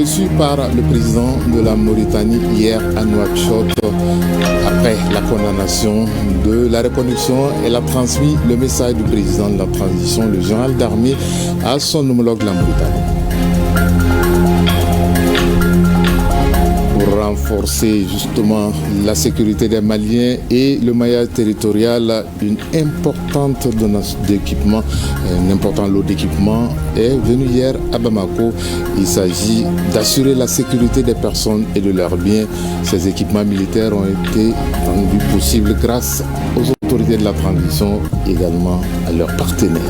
reçu par le président de la Mauritanie hier à Nouakchott. Après la condamnation de la reconduction, elle a transmis le message du président de la transition, le général d'armée, à son homologue la Mauritanie. Pour renforcer justement la sécurité des Maliens et le maillage territorial, une importante d'équipement, un important lot d'équipement est venu hier à Bamako. Il s'agit d'assurer la sécurité des personnes et de leurs biens. Ces équipements militaires ont été rendus possibles grâce aux autorités de la transition, également à leurs partenaires.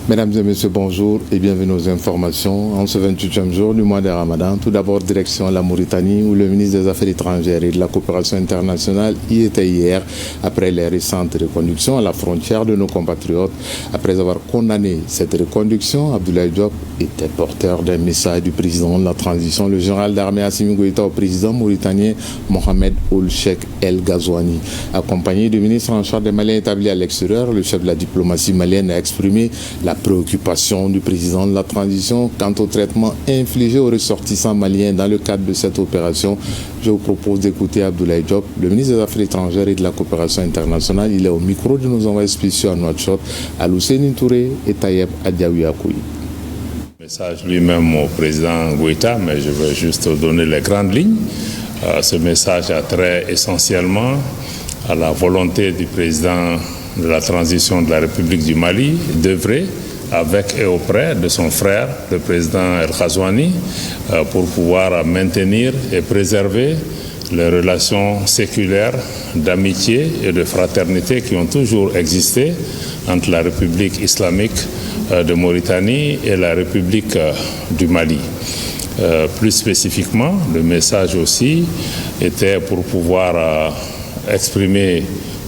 Mesdames et messieurs, bonjour et bienvenue aux informations en ce 28e jour du mois de Ramadan. Tout d'abord, direction la Mauritanie où le ministre des Affaires étrangères et de la coopération internationale y était hier après les récentes reconductions à la frontière de nos compatriotes. Après avoir condamné cette reconduction, Abdoulaye Diop était porteur d'un message du président de la transition, le général d'armée Assimi Goïta, au président mauritanien Mohamed Ould Cheikh El Ghazouani. Accompagné du ministre en charge des Maliens établis à l'extérieur, le chef de la diplomatie malienne a exprimé la préoccupation du président de la transition quant au traitement infligé aux ressortissants maliens dans le cadre de cette opération. Je vous propose d'écouter Abdoulaye Diop, le ministre des Affaires étrangères et de la coopération internationale. Il est au micro de nos envoyés spéciaux à Nouakchott, Alousseni Touré et Tayeb Adjaoui Akoui. Message lui-même au président Goïta, mais je veux juste donner les grandes lignes. Ce message a trait essentiellement à la volonté du président de la transition de la République du Mali d'œuvrer avec et auprès de son frère, le président El Ghazouani, pour pouvoir maintenir et préserver les relations séculaires d'amitié et de fraternité qui ont toujours existé entre la République islamique de Mauritanie et la République du Mali. Plus spécifiquement, le message aussi était pour pouvoir exprimer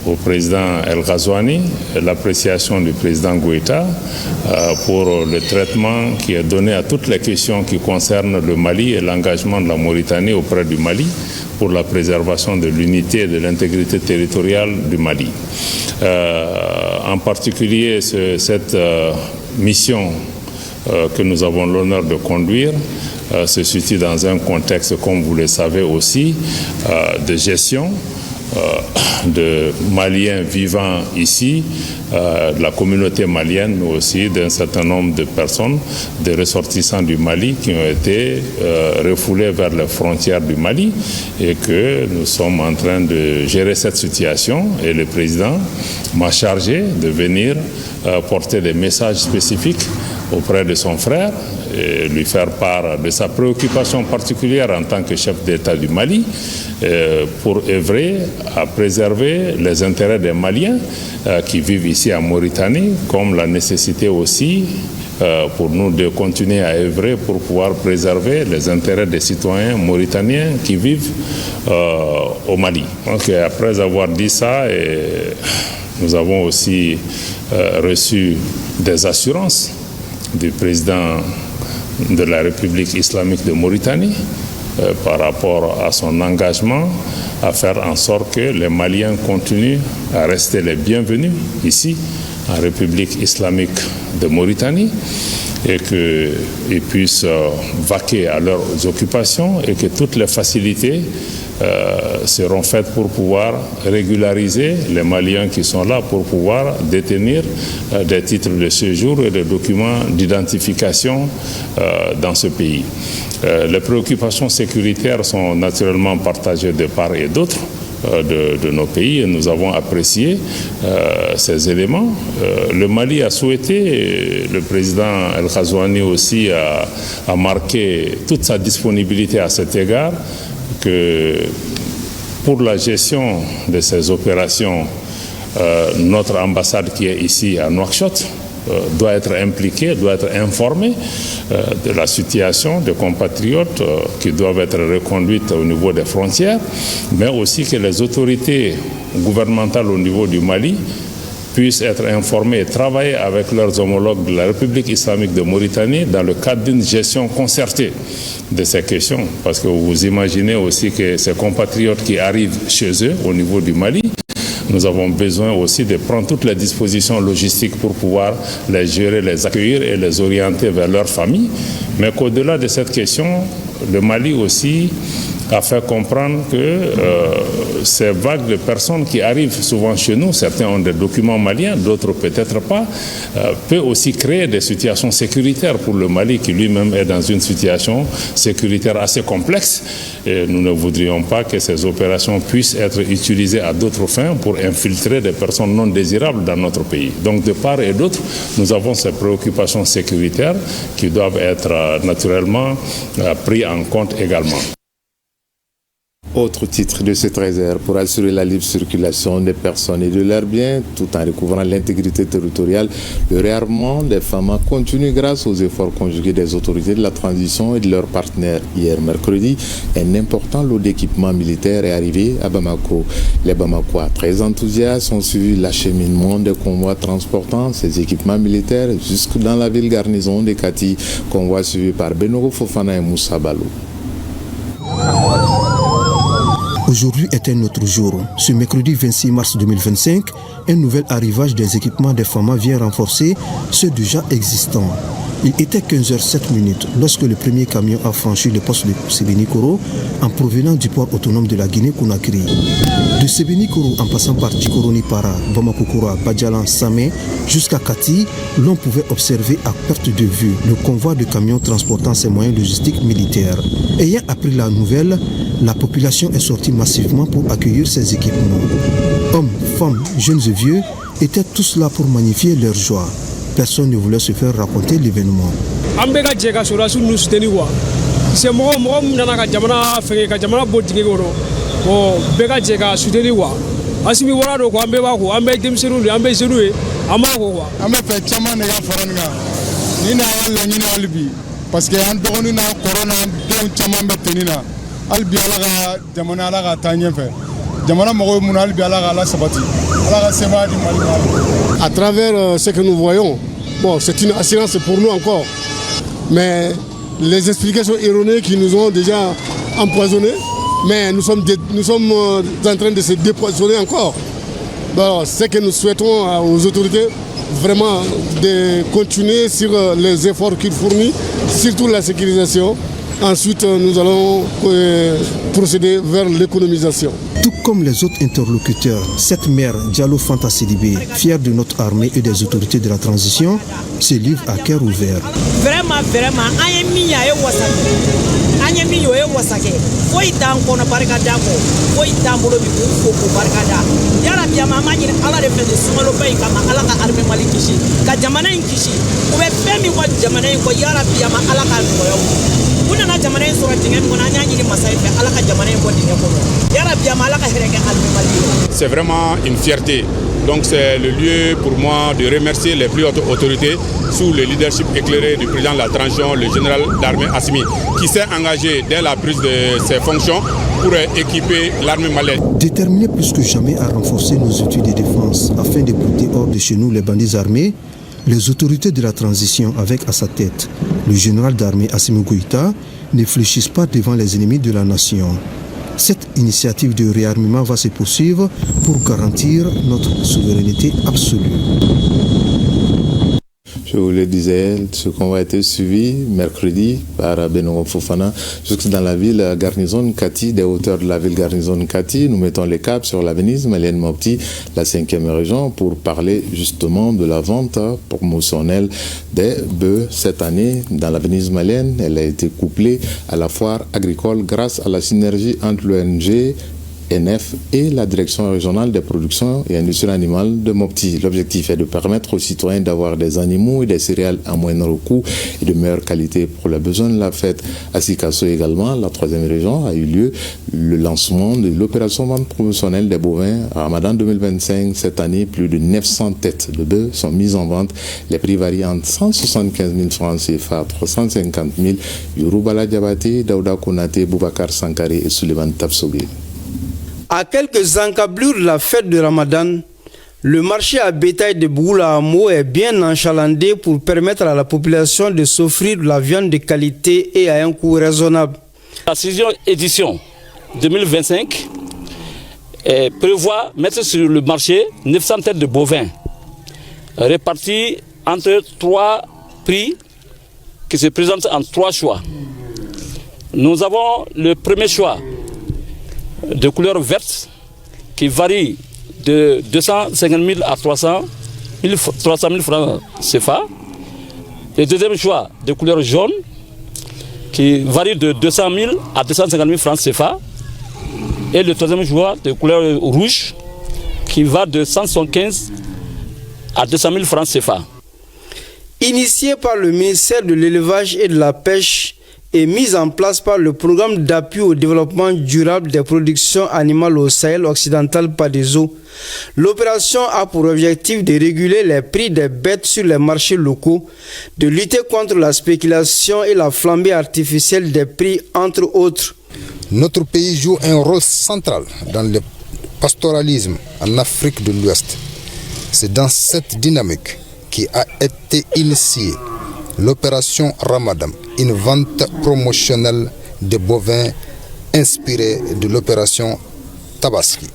au président El Ghazouani l'appréciation du président Goïta pour le traitement qui est donné à toutes les questions qui concernent le Mali et l'engagement de la Mauritanie auprès du Mali pour la préservation de l'unité et de l'intégrité territoriale du Mali. En particulier, cette mission que nous avons l'honneur de conduire se situe dans un contexte, comme vous le savez aussi, de gestion de Maliens vivant ici, de la communauté malienne, mais aussi d'un certain nombre de personnes, des ressortissants du Mali qui ont été refoulés vers les frontières du Mali et que nous sommes en train de gérer cette situation et le président m'a chargé de venir porter des messages spécifiques auprès de son frère et lui faire part de sa préoccupation particulière en tant que chef d'État du Mali pour œuvrer à préserver les intérêts des Maliens qui vivent ici en Mauritanie, comme la nécessité aussi pour nous de continuer à œuvrer pour pouvoir préserver les intérêts des citoyens mauritaniens qui vivent au Mali. Donc, après avoir dit ça, nous avons aussi reçu des assurances du président de la République islamique de Mauritanie par rapport à son engagement à faire en sorte que les Maliens continuent à rester les bienvenus ici en République islamique de Mauritanie et qu'ils puissent vaquer à leurs occupations et que toutes les facilités seront faites pour pouvoir régulariser les Maliens qui sont là pour pouvoir détenir des titres de séjour et des documents d'identification dans ce pays. Les préoccupations sécuritaires sont naturellement partagées de part et d'autre de nos pays et nous avons apprécié ces éléments. Le Mali a souhaité, le président El Ghazouani aussi a marqué toute sa disponibilité à cet égard, que pour la gestion de ces opérations, notre ambassade qui est ici à Nouakchott doit être impliquée, doit être informée de la situation des compatriotes qui doivent être reconduites au niveau des frontières, mais aussi que les autorités gouvernementales au niveau du Mali puissent être informés et travailler avec leurs homologues de la République islamique de Mauritanie dans le cadre d'une gestion concertée de ces questions. Parce que vous imaginez aussi que ces compatriotes qui arrivent chez eux au niveau du Mali nous avons besoin aussi de prendre toutes les dispositions logistiques pour pouvoir les gérer, les accueillir et les orienter vers leur famille. Mais qu'au-delà de cette question, le Mali aussi a fait comprendre que ces vagues de personnes qui arrivent souvent chez nous, certains ont des documents maliens, d'autres peut-être pas, peut aussi créer des situations sécuritaires pour le Mali qui lui-même est dans une situation sécuritaire assez complexe. Et nous ne voudrions pas que ces opérations puissent être utilisées à d'autres fins pour infiltrer des personnes non désirables dans notre pays. Donc de part et d'autre, nous avons ces préoccupations sécuritaires qui doivent être naturellement prises en compte également. Autre titre de cette réserve pour assurer la libre circulation des personnes et de leurs biens tout en recouvrant l'intégrité territoriale, le réarmement des FAMA continue grâce aux efforts conjugués des autorités de la transition et de leurs partenaires. Hier mercredi, un important lot d'équipements militaires est arrivé à Bamako. Les Bamakois, très enthousiastes, ont suivi l'acheminement des convois transportant ces équipements militaires jusque dans la ville garnison de Kati, convoi suivi par Benoro Fofana et Moussa Balou. Aujourd'hui est un autre jour. Ce mercredi 26 mars 2025, un nouvel arrivage des équipements des FAMA vient renforcer ceux déjà existants. Il était 15h07 lorsque le premier camion a franchi le poste de Sébenikoro en provenance du port autonome de la Guinée-Conakry. De Sébenikoro en passant par Tchikoroni-Para, Bamako-Koura, Badjalan, Samé jusqu'à Kati, l'on pouvait observer à perte de vue le convoi de camions transportant ces moyens logistiques militaires. Ayant appris la nouvelle, la population est sortie massivement pour accueillir ces équipements. Hommes, femmes, jeunes et vieux étaient tous là pour magnifier leur joie. Personne ne voulait se faire raconter l'événement. Parce que an dɔgɔnin na corona denw caman bɛ tenni na hali bi ala ka jamana ala ka taa ɲɛfɛ jamana mɔgɔw mun hali bi ala ka ala sabati ala ka sebaaya di Mali ma. À travers ce que nous voyons, bon, c'est une assurance pour nous encore, mais les explications erronées qui nous ont déjà empoisonnés, mais nous sommes en train de se dépoisonner encore. Alors, ce que nous souhaitons aux autorités, vraiment de continuer sur les efforts qu'ils fournissent, surtout la sécurisation. Ensuite, nous allons procéder vers l'économisation. Tout comme les autres interlocuteurs, cette mère Diallo Fanta Sidibé, fière de notre armée et des autorités de la transition, se livre à cœur ouvert. Vraiment, c'est vraiment une fierté. Donc c'est le lieu pour moi de remercier les plus hautes autorités sous le leadership éclairé du président de la transition, le général d'armée Assimi, qui s'est engagé dès la prise de ses fonctions pour équiper l'armée malienne. Déterminé plus que jamais à renforcer nos outils de défense afin de bouter hors de chez nous les bandits armés, les autorités de la transition, avec à sa tête le général d'armée Assimi Goïta, ne fléchissent pas devant les ennemis de la nation. Cette initiative de réarmement va se poursuivre pour garantir notre souveraineté absolue. Je vous le disais, ce convoi a été suivi mercredi par Benoro Fofana jusque dans la ville garnison Kati, des hauteurs de la ville garnison Kati. Nous mettons les caps sur l'avenue Malienne Mopti, la 5e région, pour parler justement de la vente promotionnelle des bœufs cette année dans l'avenue Malienne. Elle a été couplée à la foire agricole grâce à la synergie entre l'ONG NF et la direction régionale des productions et industries animales de Mopti. L'objectif est de permettre aux citoyens d'avoir des animaux et des céréales à moindre coût et de meilleure qualité pour les besoins de la fête. À Sikasso également, la 3e région, a eu lieu le lancement de l'opération vente promotionnelle des bovins à Ramadan 2025. Cette année, plus de 900 têtes de bœufs sont mises en vente. Les prix varient entre 175 000 francs CFA à 350 000. Yourubala Diabaté, Daouda Konate, Boubacar Sankare et Suleiman Tapsobé. À quelques encablures de la fête de Ramadan, le marché à bétail de Bougoula Hamo est bien enchalandé pour permettre à la population de s'offrir de la viande de qualité et à un coût raisonnable. La 6e édition 2025 prévoit mettre sur le marché 900 têtes de bovins réparties entre 3 prix qui se présentent en 3 choix. Nous avons le premier choix de couleur verte qui varie de 250 000 à 300 000 francs CFA. Le deuxième choix de couleur jaune qui varie de 200 000 à 250 000 francs CFA. Et le troisième choix de couleur rouge qui va de 175 à 200 000 francs CFA. Initié par le ministère de l'Élevage et de la Pêche et mise en place par le programme d'appui au développement durable des productions animales au Sahel occidental PADESO, l'opération a pour objectif de réguler les prix des bêtes sur les marchés locaux, de lutter contre la spéculation et la flambée artificielle des prix, entre autres. Notre pays joue un rôle central dans le pastoralisme en Afrique de l'Ouest. C'est dans cette dynamique qui a été initiée l'opération Ramadan, une vente promotionnelle de bovins inspirée de l'opération Tabaski.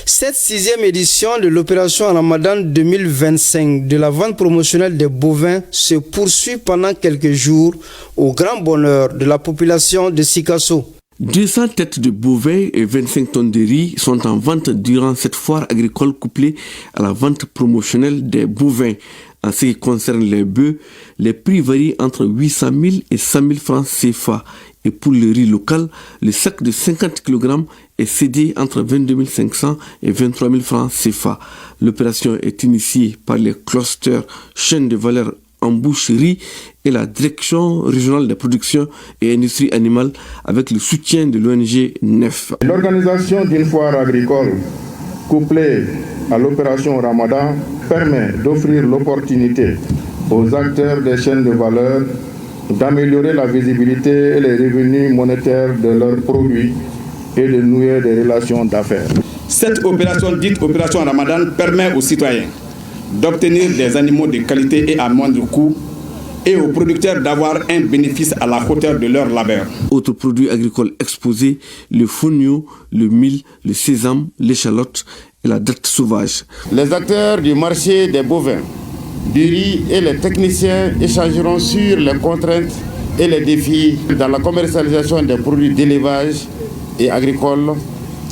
Cette 6e édition de l'opération Ramadan 2025 de la vente promotionnelle des bovins se poursuit pendant quelques jours au grand bonheur de la population de Sikasso. 200 têtes de bovins et 25 tonnes de riz sont en vente durant cette foire agricole couplée à la vente promotionnelle des bovins. En ce qui concerne les bœufs, les prix varient entre 800 000 et 100 000 francs CFA. Et pour le riz local, le sac de 50 kg est cédé entre 22 500 et 23 000 francs CFA. L'opération est initiée par les clusters chaînes de valeur en boucherie et la direction régionale des productions et industries animales avec le soutien de l'ONG NEF. L'organisation d'une foire agricole couplée à l'opération Ramadan permet d'offrir l'opportunité aux acteurs des chaînes de valeur d'améliorer la visibilité et les revenus monétaires de leurs produits et de nouer des relations d'affaires. Cette opération dite opération Ramadan permet aux citoyens d'obtenir des animaux de qualité et à moindre coût et aux producteurs d'avoir un bénéfice à la hauteur de leur labeur. Autres produits agricoles exposés, le fonio, le mil, le sésame, l'échalote et la date sauvage. Les acteurs du marché des bovins, du riz et les techniciens échangeront sur les contraintes et les défis dans la commercialisation des produits d'élevage et agricoles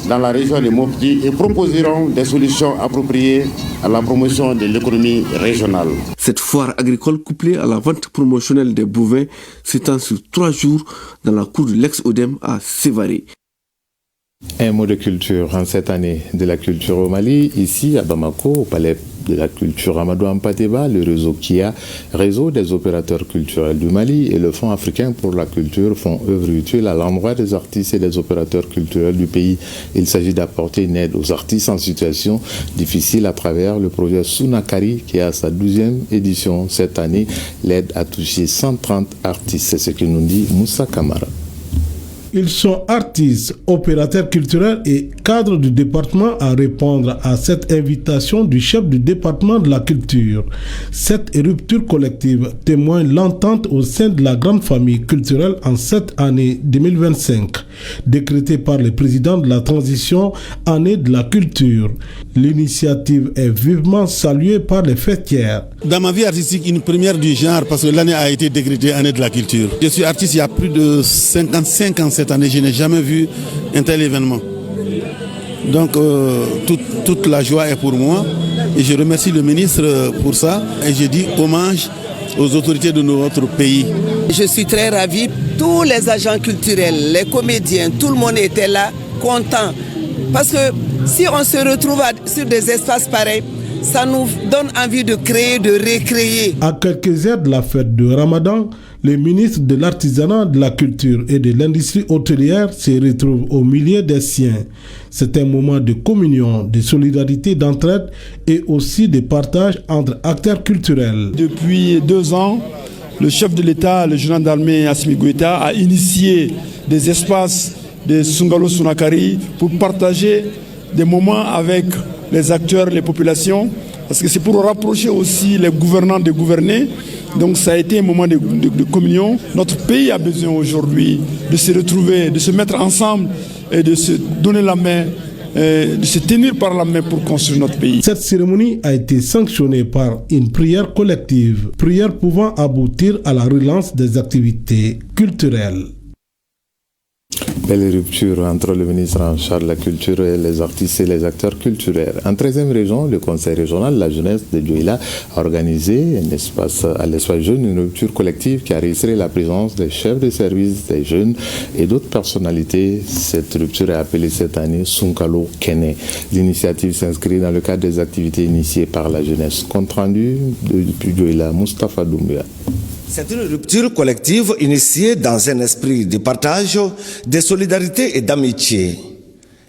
dans la région de Mopti et proposeront des solutions appropriées à la promotion de l'économie régionale. Cette foire agricole couplée à la vente promotionnelle des bovins s'étend sur 3 jours dans la cour de l'ex-ODEM à Sévaré. Un mot de culture en cette année de la culture au Mali, ici à Bamako, au palais de la culture Amadou Ampateba, le réseau KIA, réseau des opérateurs culturels du Mali et le Fonds africain pour la culture font œuvre utile à l'endroit des artistes et des opérateurs culturels du pays. Il s'agit d'apporter une aide aux artistes en situation difficile à travers le projet Sunakari qui a sa 12e édition cette année. L'aide a touché 130 artistes, c'est ce que nous dit Moussa Kamara. Ils sont artistes, opérateurs culturels et cadres du département à répondre à cette invitation du chef du département de la culture. Cette rupture collective témoigne l'entente au sein de la grande famille culturelle en cette année 2025, décrétée par le président de la transition année de la culture. L'initiative est vivement saluée par les fêtières. Dans ma vie artistique, une première du genre parce que l'année a été décrétée année de la culture. Je suis artiste il y a plus de 55 ans cette année, je n'ai jamais vu un tel événement. Donc toute la joie est pour moi et je remercie le ministre pour ça et je dis hommage aux autorités de notre pays. Je suis très ravi, tous les agents culturels, les comédiens, tout le monde était là, content. Parce que si on se retrouve sur des espaces pareils, ça nous donne envie de créer, de recréer. À quelques heures de la fête de Ramadan, le ministre de l'Artisanat, de la Culture et de l'Industrie hôtelière se retrouve au milieu des siens. C'est un moment de communion, de solidarité, d'entraide et aussi de partage entre acteurs culturels. Depuis 2 ans, le chef de l'État, le général d'armée Assimi Goïta, a initié des espaces de Sungalo Sunakari pour partager des moments avec les acteurs, les populations, parce que c'est pour rapprocher aussi les gouvernants des gouvernés. Donc ça a été un moment de communion. Notre pays a besoin aujourd'hui de se retrouver, de se mettre ensemble et de se donner la main de se tenir par la main pour construire notre pays. Cette cérémonie a été sanctionnée par une prière collective, prière pouvant aboutir à la relance des activités culturelles. Belle rupture entre le ministre en charge de la culture et les artistes et les acteurs culturels. En 13e région, le Conseil régional de la jeunesse de Dioïla a organisé à l'espace jeune une rupture collective qui a registré la présence des chefs de service des jeunes et d'autres personnalités. Cette rupture est appelée cette année Sunkalo Kene. L'initiative s'inscrit dans le cadre des activités initiées par la jeunesse. Compte rendu depuis Dioïla, Moustapha Doumbia. C'est une rupture collective initiée dans un esprit de partage, de solidarité et d'amitié.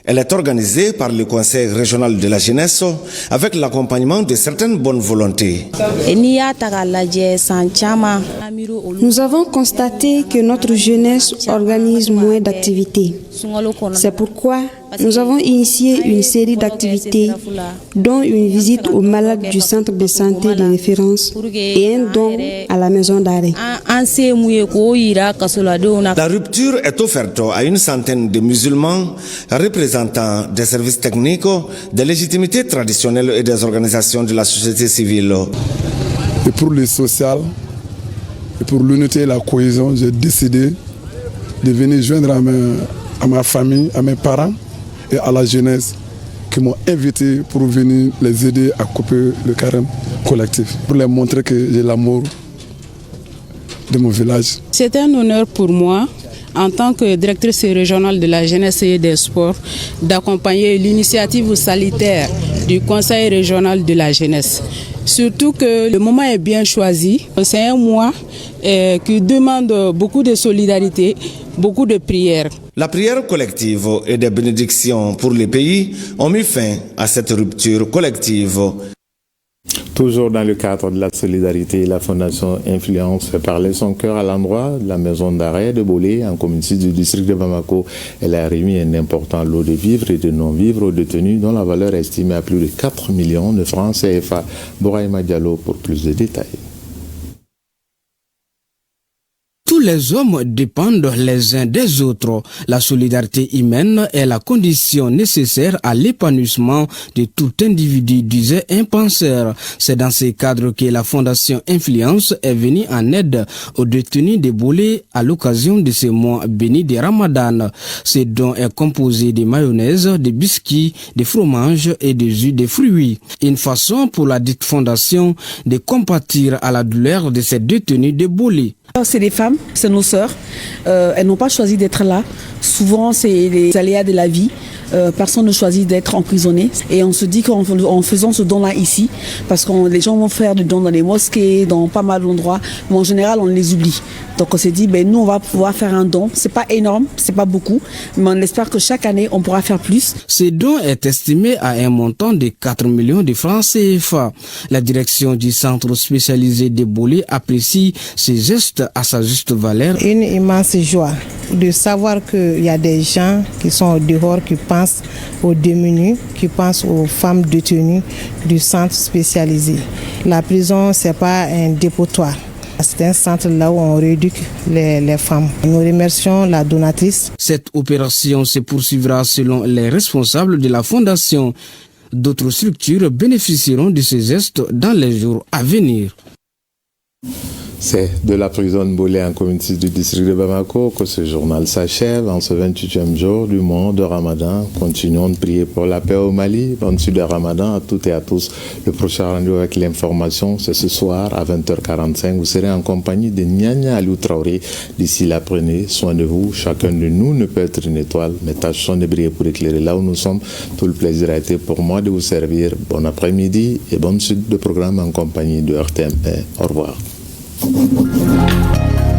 Elle est organisée par le Conseil régional de la jeunesse avec l'accompagnement de certaines bonnes volontés. Nous avons constaté que notre jeunesse organise moins d'activités. C'est pourquoi nous avons initié une série d'activités, dont une visite aux malades du centre de santé de référence et un don à la maison d'arrêt. La rupture est offerte à une centaine de musulmans représentant des services techniques, des légitimités traditionnelles et des organisations de la société civile. Et pour le social, et pour l'unité et la cohésion, j'ai décidé de venir joindre à ma famille, à mes parents et à la jeunesse qui m'ont invité pour venir les aider à couper le carême collectif, pour leur montrer que j'ai l'amour de mon village. C'est un honneur pour moi, en tant que directrice régionale de la jeunesse et des sports, d'accompagner l'initiative salutaire du Conseil régional de la jeunesse. Surtout que le moment est bien choisi. C'est un mois qui demande beaucoup de solidarité, beaucoup de prières. La prière collective et des bénédictions pour les pays ont mis fin à cette rupture collective. Toujours dans le cadre de la solidarité, la Fondation Influence fait parler son cœur à l'endroit de la maison d'arrêt de Bolé, en communauté du district de Bamako. Elle a remis un important lot de vivres et de non-vivres aux détenus dont la valeur est estimée à plus de 4 millions de francs CFA. Boraïma Diallo pour plus de détails. Tous les hommes dépendent les uns des autres. La solidarité humaine est la condition nécessaire à l'épanouissement de tout individu, disait un penseur. C'est dans ce cadre que la Fondation Influence est venue en aide aux détenus de Bolé à l'occasion de ce mois béni de Ramadan. Ce don est composé de mayonnaise, de biscuits, de fromage et de jus de fruits. Une façon pour la dite fondation de compatir à la douleur de ces détenus de Bolé. C'est des femmes, c'est nos sœurs. Elles n'ont pas choisi d'être là. Souvent, c'est les aléas de la vie. Personne ne choisit d'être emprisonné. Et on se dit qu'en faisant ce don-là ici, parce que les gens vont faire du don dans les mosquées, dans pas mal d'endroits, mais en général, on les oublie. Donc on s'est dit, nous, on va pouvoir faire un don. C'est pas énorme, c'est pas beaucoup, mais on espère que chaque année, on pourra faire plus. Ce don est estimé à un montant de 4 millions de francs CFA. La direction du centre spécialisé de Bolé apprécie ces gestes à sa juste valeur. Une immense joie de savoir qu'il y a des gens qui sont dehors, qui pensent aux démunis, qui pensent aux femmes détenues du centre spécialisé. La prison, c'est pas un dépotoir. C'est un centre là où on rééduque les femmes. Nous remercions la donatrice. Cette opération se poursuivra selon les responsables de la fondation. D'autres structures bénéficieront de ces gestes dans les jours à venir. C'est de la prison de Bolé en communauté du district de Bamako que ce journal s'achève en ce 28e jour du mois de Ramadan. Continuons de prier pour la paix au Mali. Bonne suite de Ramadan à toutes et à tous. Le prochain rendez-vous avec l'information, c'est ce soir à 20h45. Vous serez en compagnie de Nyanya Aliou Traoré. D'ici là, prenez soin de vous. Chacun de nous ne peut être une étoile, mais tâchons de briller pour éclairer là où nous sommes. Tout le plaisir a été pour moi de vous servir. Bon après-midi et bonne suite de programme en compagnie de RTM. Au revoir. Thank you.